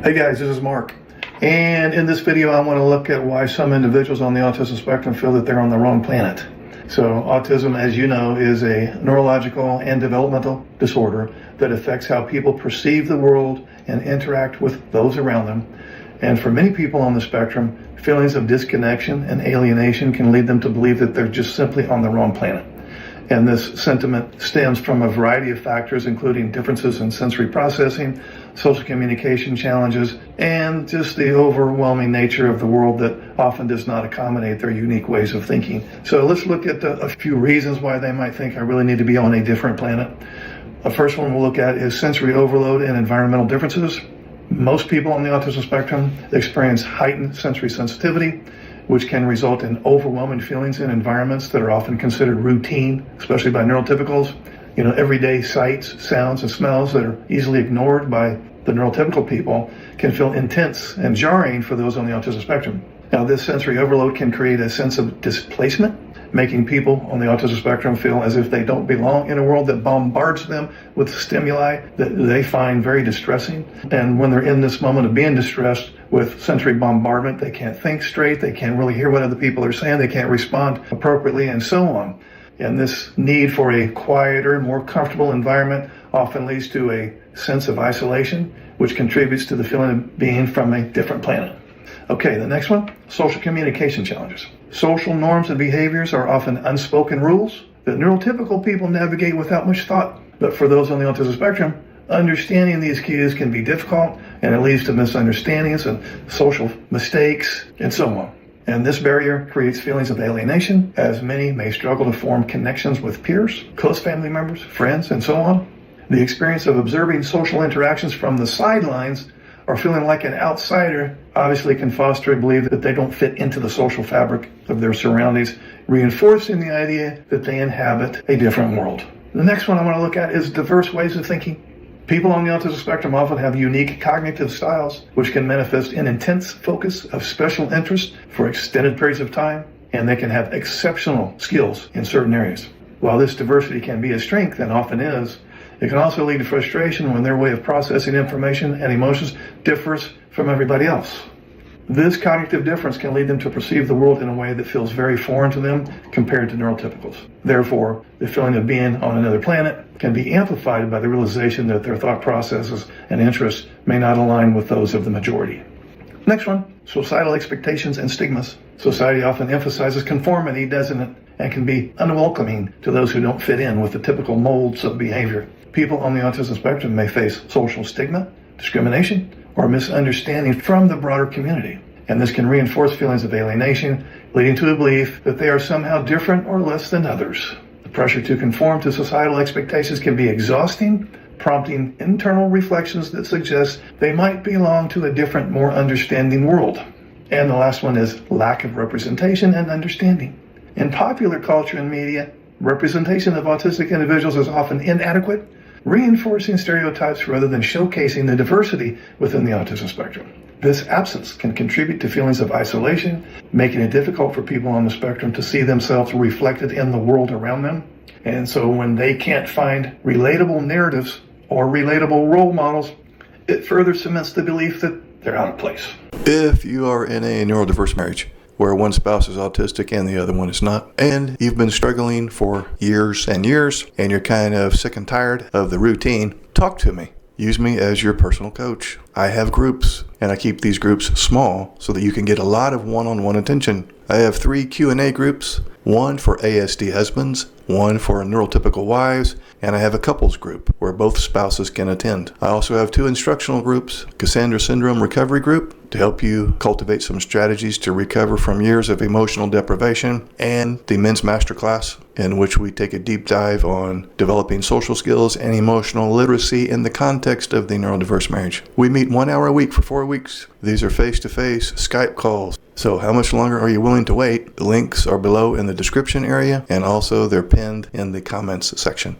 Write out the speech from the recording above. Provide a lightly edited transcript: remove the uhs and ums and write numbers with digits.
Hey guys, this is Mark. And in this video, I want to look at why some individuals on the autism spectrum feel that they're on the wrong planet. So autism, as you know, is a neurological and developmental disorder that affects how people perceive the world and interact with those around them. And for many people on the spectrum, feelings of disconnection and alienation can lead them to believe that they're just simply on the wrong planet. And this sentiment stems from a variety of factors, including differences in sensory processing, social communication challenges, and just the overwhelming nature of the world that often does not accommodate their unique ways of thinking. So let's look at a few reasons why they might think I really need to be on a different planet. The first one we'll look at is sensory overload and environmental differences. Most people on the autism spectrum experience heightened sensory sensitivity, which can result in overwhelming feelings in environments that are often considered routine, especially by neurotypicals. Everyday sights, sounds, and smells that are easily ignored by the neurotypical people can feel intense and jarring for those on the autism spectrum. Now, this sensory overload can create a sense of displacement, making people on the autism spectrum feel as if they don't belong in a world that bombards them with stimuli that they find very distressing. And when they're in this moment of being distressed with sensory bombardment, they can't think straight, they can't really hear what other people are saying, they can't respond appropriately, and so on. And this need for a quieter, more comfortable environment often leads to a sense of isolation, which contributes to the feeling of being from a different planet. Okay, the next one, social communication challenges. Social norms and behaviors are often unspoken rules that neurotypical people navigate without much thought. But for those on the autism spectrum, understanding these cues can be difficult, and it leads to misunderstandings and social mistakes and so on. And this barrier creates feelings of alienation, as many may struggle to form connections with peers, close family members, friends, and so on. The experience of observing social interactions from the sidelines or feeling like an outsider obviously can foster a belief that they don't fit into the social fabric of their surroundings, reinforcing the idea that they inhabit a different world. The next one I want to look at is diverse ways of thinking. People on the autism spectrum often have unique cognitive styles, which can manifest in intense focus of special interest for extended periods of time, and they can have exceptional skills in certain areas. While this diversity can be a strength, and often is, it can also lead to frustration when their way of processing information and emotions differs from everybody else. This cognitive difference can lead them to perceive the world in a way that feels very foreign to them compared to neurotypicals. Therefore, the feeling of being on another planet can be amplified by the realization that their thought processes and interests may not align with those of the majority. Next one, societal expectations and stigmas. Society often emphasizes conformity, doesn't it? And can be unwelcoming to those who don't fit in with the typical molds of behavior. People on the autism spectrum may face social stigma, discrimination, or misunderstanding from the broader community. And this can reinforce feelings of alienation, leading to a belief that they are somehow different or less than others. The pressure to conform to societal expectations can be exhausting, prompting internal reflections that suggest they might belong to a different, more understanding world. And the last one is lack of representation and understanding. In popular culture and media, representation of autistic individuals is often inadequate, reinforcing stereotypes rather than showcasing the diversity within the autism spectrum. This absence can contribute to feelings of isolation, making it difficult for people on the spectrum to see themselves reflected in the world around them. And so when they can't find relatable narratives or relatable role models, it further cements the belief that they're out of place. If you are in a neurodiverse marriage where one spouse is autistic and the other one is not, and you've been struggling for years and years, and you're kind of sick and tired of the routine, talk to me. Use me as your personal coach. I have groups, and I keep these groups small so that you can get a lot of one-on-one attention. I have 3 Q&A groups, one for ASD husbands, one for neurotypical wives, and I have a couples group where both spouses can attend. I also have 2 instructional groups, Cassandra Syndrome Recovery Group, to help you cultivate some strategies to recover from years of emotional deprivation, and the Men's Masterclass, in which we take a deep dive on developing social skills and emotional literacy in the context of the neurodiverse marriage. We meet 1 hour a week for 4 weeks. These are face-to-face Skype calls. So how much longer are you willing to wait? The links are below in the description area, and also they're pinned in the comments section.